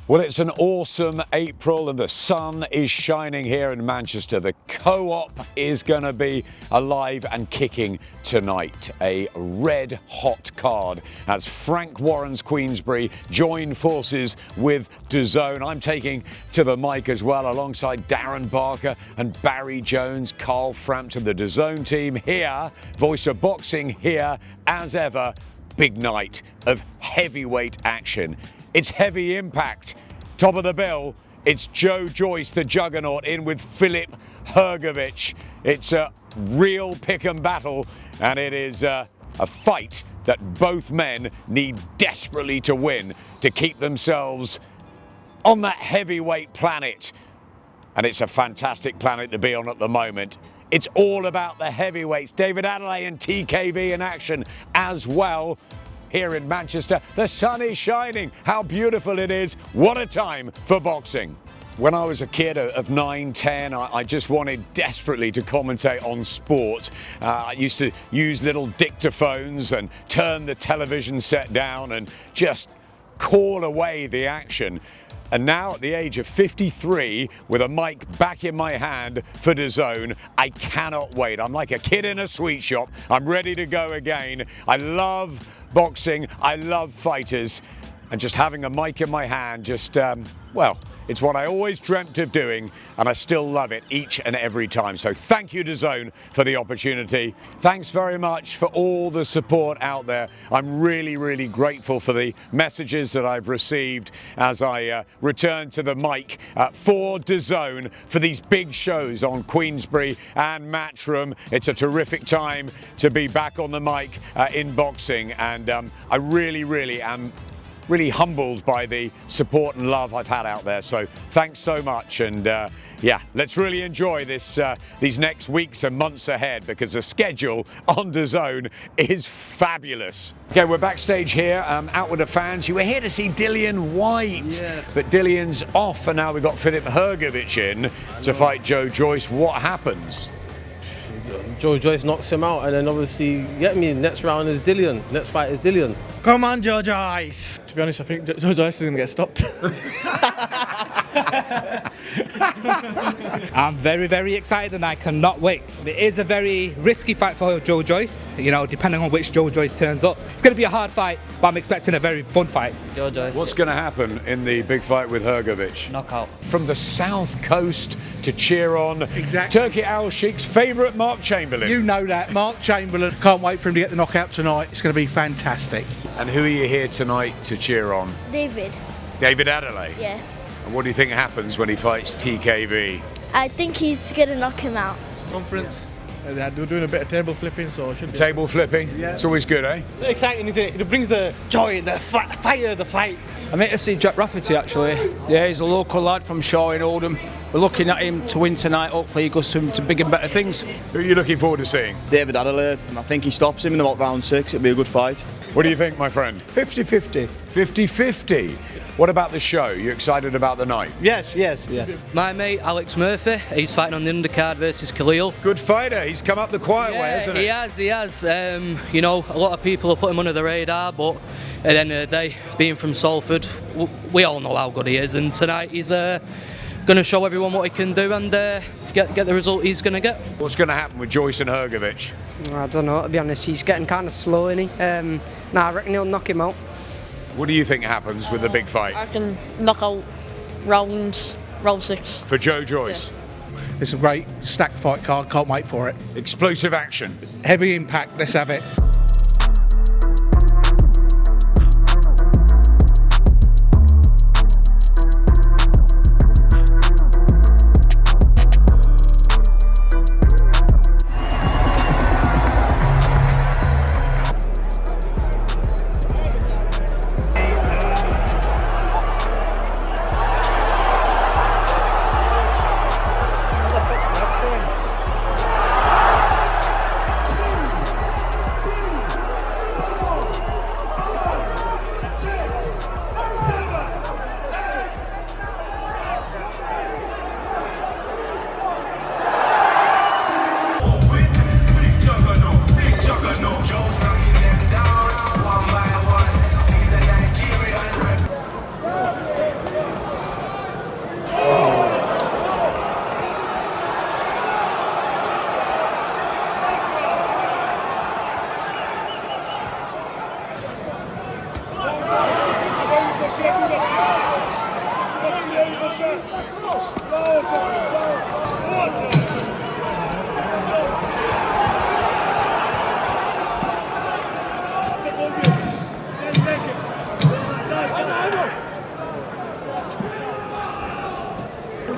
Well, it's an awesome April and the sun is shining here in Manchester. The Co-op is going to be alive and kicking tonight. A red hot card as Frank Warren's Queensberry join forces with DAZN. I'm taking to the mic as well alongside Darren Barker and Barry Jones, Carl Frampton, the DAZN team here. Voice of Boxing here as ever. Big night of heavyweight action. It's heavy impact. Top of the bill, it's Joe Joyce, the juggernaut, in with Filip Hrgovic. It's a real pick and battle, and it is a fight that both men need desperately to win to keep themselves on that heavyweight planet. And it's a fantastic planet to be on at the moment. It's all about the heavyweights. David Adeleye and TKV in action as well. Here in Manchester, the sun is shining. How beautiful it is. What a time for boxing. When I was a kid of 9, 10, I just wanted desperately to commentate on sport. I used to use little dictaphones and turn the television set down and just call away the action. And now at the age of 53, with a mic back in my hand for DAZN, I cannot wait. I'm like a kid in a sweet shop. I'm ready to go again. I love boxing. I love fighters. And just having a mic in my hand, just, well, it's what I always dreamt of doing, and I still love it each and every time. So thank you, DAZN, for the opportunity. Thanks very much for all the support out there. I'm really, really grateful for the messages that I've received as I return to the mic for DAZN for these big shows on Queensberry and Matchroom. It's a terrific time to be back on the mic in boxing, and I really am really humbled by the support and love I've had out there. So thanks so much, and yeah, let's really enjoy this these next weeks and months ahead, because the schedule on DAZN is fabulous. Okay, we're backstage here out with the fans. You were here to see Dillian Whyte, yes, but Dillian's off, and now we've got Filip Hrgovic in to fight Joe Joyce. What happens? Joe Joyce knocks him out, and then obviously, next round is Dillian. Next fight is Dillian. Come on, Joe Joyce. To be honest, I think Joe Joyce is going to get stopped. I'm very excited, and I cannot wait. It is a very risky fight for Joe Joyce, you know, depending on which Joe Joyce turns up. It's going to be a hard fight, but I'm expecting a very fun fight. Joe Joyce. What's going to happen in the big fight with Hrgovic? Knockout. From the south coast to cheer on Turki Al Sheikh's favourite, Mark Chamberlain. You know that, Mark Chamberlain. Can't wait for him to get the knockout tonight. It's going to be fantastic. And who are you here tonight to cheer on? David. David Adeleye? Yeah. And what do you think happens when he fights TKV? I think he's going to knock him out. Conference. They're doing a bit of table flipping, so it should be. Table flipping? Yeah. It's always good, eh? It's exciting, isn't it? It brings the joy, the fire, the fight. I'm here to see Jack Rafferty, actually. Yeah, he's a local lad from Shaw in Oldham. We're looking at him to win tonight. Hopefully he goes to big and better things. Who are you looking forward to seeing? David Adeleye, and I think he stops him in about round 6. It'll be a good fight. What do you think, my friend? 50-50. 50-50. What about the show? You excited about the night? Yes. My mate Alex Murphy, he's fighting on the undercard versus Khalil. Good fighter. He's come up the quiet way, hasn't he? He has. You know, a lot of people have put him under the radar, but at the end of the day, being from Salford, we all know how good he is, and tonight he's going to show everyone what he can do and get the result he's going to get. What's going to happen with Joyce and Hrgovic? I don't know, to be honest. He's getting kind of slow, isn't he? I reckon he'll knock him out. What do you think happens with the big fight? I can knock out round 6. For Joe Joyce? Yeah. It's a great stacked fight card. Can't wait for it. Explosive action. Heavy impact. Let's have it.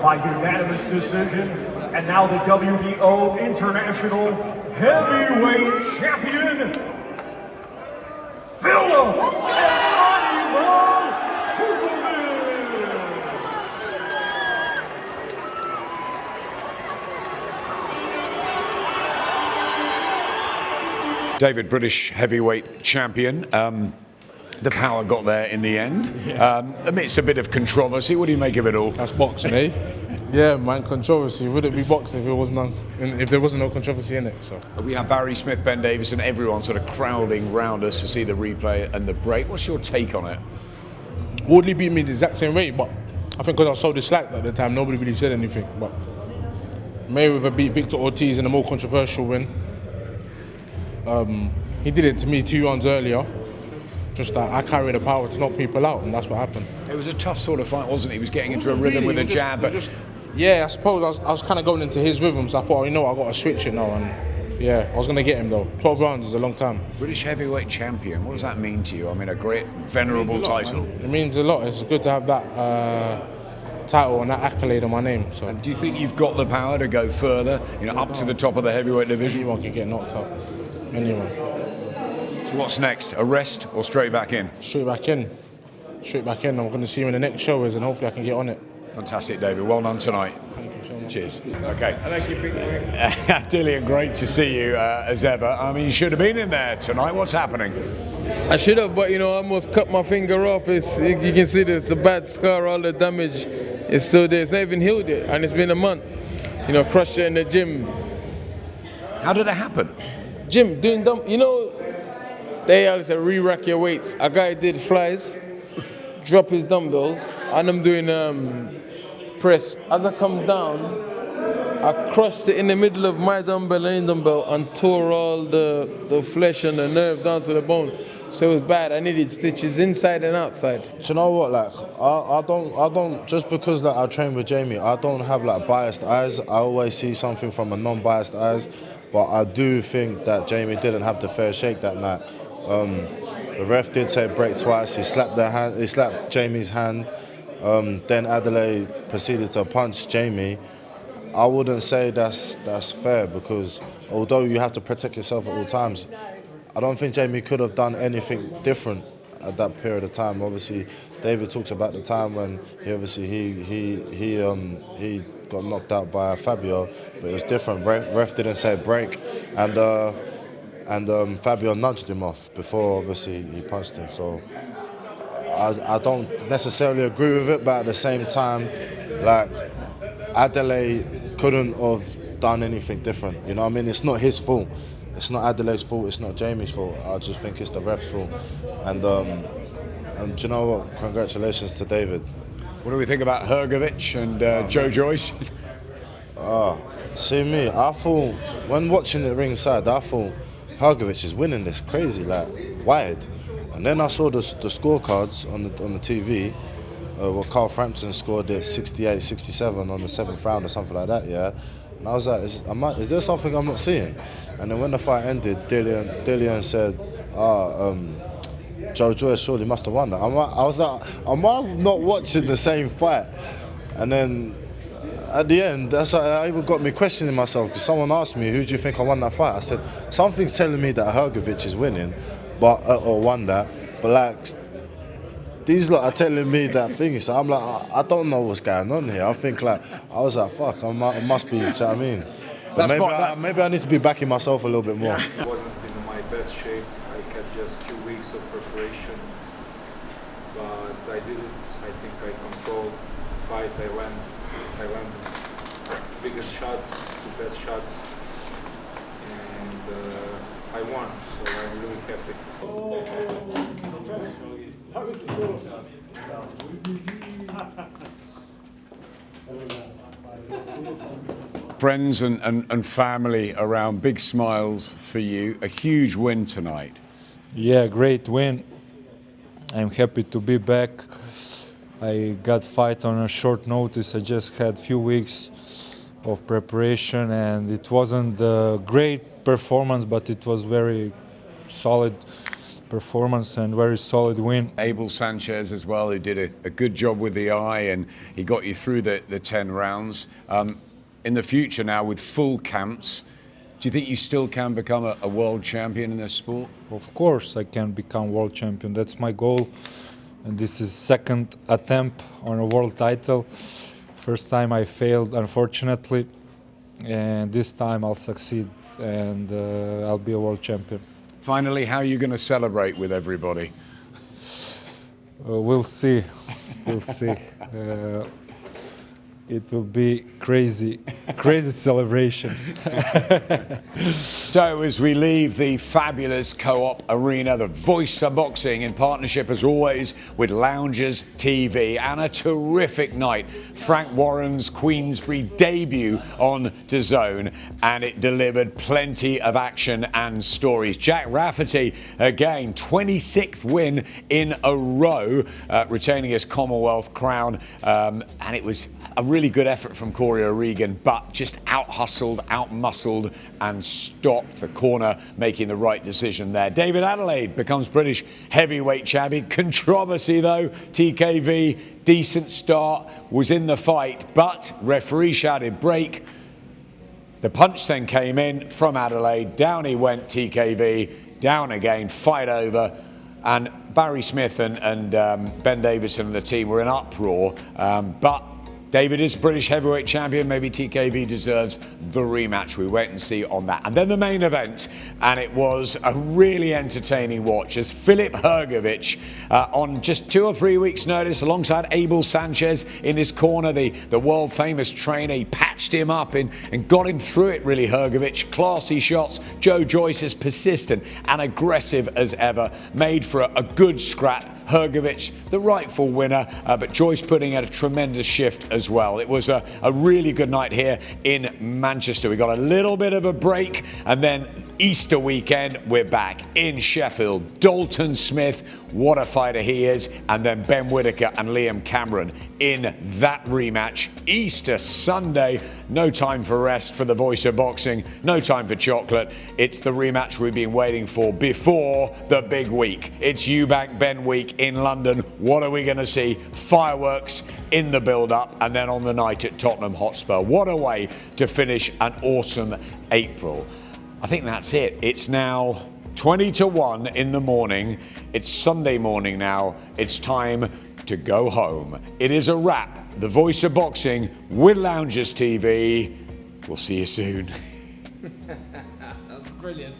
By unanimous decision, and now the WBO International Heavyweight Champion, Filip Hrgovic. David, British heavyweight champion. The power got there in the end. Amidst a bit of controversy, what do you make of it all? That's boxing, eh? Yeah, man, controversy. Would it be boxing if there wasn't no controversy in it? So we have Barry Smith, Ben Davis, and everyone sort of crowding round us to see the replay and the break. What's your take on it? Woodley beat me the exact same way, but I think because I was so disliked at the time, nobody really said anything. But Mayweather beat Victor Ortiz in a more controversial win. He did it to me 2 rounds earlier. Just that I carry the power to knock people out, and that's what happened. It was a tough sort of fight, wasn't it? He was getting into a rhythm with a jab, but yeah, I suppose I was kind of going into his rhythm, so I thought, I got to switch it now, and yeah, I was going to get him though. 12 rounds is a long time. British heavyweight champion, what does that mean to you? I mean, a great, venerable title. It means a lot. It's good to have that title and that accolade on my name. So. And do you think you've got the power to go further, up to the top of the heavyweight division? Anyone can get knocked out. Anyone. So what's next? A rest or straight back in? Straight back in. Straight back in. I'm going to see when the next show is, and hopefully I can get on it. Fantastic, David. Well done tonight. Thank you so much. Cheers. Okay. Thank you, big man. Dillian, great to see you as ever. I mean, you should have been in there tonight. What's happening? I should have, but I almost cut my finger off. You can see there's a bad scar, all the damage is still there. It's not even healed yet, and it's been a month. Crushed it in the gym. How did it happen? Gym, doing dumb. They always say re-rack your weights. A guy did flies, drop his dumbbells, and I'm doing press. As I come down, I crushed it in the middle of my dumbbell and dumbbell and tore all the flesh and the nerve down to the bone. So it was bad. I needed stitches inside and outside. Do you know what? I don't. Just because I train with Jamie, I don't have biased eyes. I always see something from a non-biased eyes. But I do think that Jamie didn't have the fair shake that night. The ref did say break twice. He slapped Jamie's hand. Then Adeleye proceeded to punch Jamie. I wouldn't say that's fair, because although you have to protect yourself at all times, I don't think Jamie could have done anything different at that period of time. Obviously, David talks about the time when he got knocked out by Fabio, but it was different. Ref didn't say break, and Fabio nudged him off before obviously he punched him. So I don't necessarily agree with it, but at the same time, Adeleye couldn't have done anything different. It's not his fault. It's not Adelaye's fault. It's not Jamie's fault. I just think it's the ref's fault. And do you know what? Congratulations to David. What do we think about Hrgovic and Joe Joyce? See me, I thought, when watching it ringside, I thought Hrgovic is winning this crazy, wide. And then I saw the scorecards on the TV, where Carl Frampton scored it 68-67 on the 7th round or something like that, yeah. And I was like, is there something I'm not seeing? And then when the fight ended, Dillian said, Joe Joyce surely must have won that. I was like, am I not watching the same fight? And then at the end, that even got me questioning myself, because someone asked me, who do you think I won that fight? I said, something's telling me that Hrgovic is winning, or won that, but these lot are telling me that thing. So I'm like, I don't know what's going on here. I think I was like, fuck, I must be, do you know what I mean? But maybe I need to be backing myself a little bit more. I wasn't in my best shape. I had just 2 weeks of preparation, but I did it. I think I controlled the fight. I went biggest shots, the best shots, and I won. So I'm really happy. Friends and family around, big smiles for you. A huge win tonight. Yeah, great win. I'm happy to be back. I got fight on a short notice. I just had few weeks of preparation, and it wasn't a great performance, but it was very solid performance and very solid win. Abel Sanchez as well, who did a good job with the eye, and he got you through the 10 rounds. In the future now, with full camps, do you think you still can become a world champion in this sport? Of course I can become world champion. That's my goal. And this is second attempt on a world title. First time I failed, unfortunately. And this time I'll succeed and I'll be a world champion. Finally, how are you going to celebrate with everybody? We'll see. We'll see. It will be crazy celebration. So as we leave the fabulous Co-op Arena, the Voice of Boxing in partnership as always with Loungers TV, and a terrific night. Frank Warren's Queensberry debut on DAZN, and it delivered plenty of action and stories. Jack Rafferty, again, 26th win in a row, retaining his Commonwealth crown, and it was a really good effort from Corey O'Regan, but just out-hustled, out-muscled and stopped the corner, making the right decision there. David Adeleye becomes British heavyweight champion. Controversy though, TKV, decent start, was in the fight, but referee shouted break. The punch then came in from Adeleye, down he went, TKV, down again, fight over, and Barry Smith and Ben Davison and the team were in uproar, but David is British heavyweight champion. Maybe TKV deserves the rematch. We wait and see on that. And then the main event, and it was a really entertaining watch as Filip Hrgovic, on just 2 or 3 weeks' notice, alongside Abel Sanchez in his corner, the world famous trainer, he patched him up and got him through it, really, Hrgovic. Classy shots. Joe Joyce is persistent and aggressive as ever. Made for a good scrap. Hrgovic, the rightful winner, but Joyce putting out a tremendous shift as well. It was a really good night here in Manchester. We got a little bit of a break, and then Easter weekend, we're back in Sheffield. Dalton Smith, what a fighter he is, and then Ben Whittaker and Liam Cameron in that rematch. Easter Sunday, no time for rest for the Voice of Boxing, no time for chocolate. It's the rematch we've been waiting for before the big week. It's Eubank Ben week in London. What are we going to see? Fireworks in the build-up, and then on the night at Tottenham Hotspur. What a way to finish an awesome April. I think that's it. It's now 20 to 1 in the morning. It's Sunday morning now. It's time to go home. It is a wrap. The Voice of Boxing with Loungers TV. We'll see you soon. That's brilliant.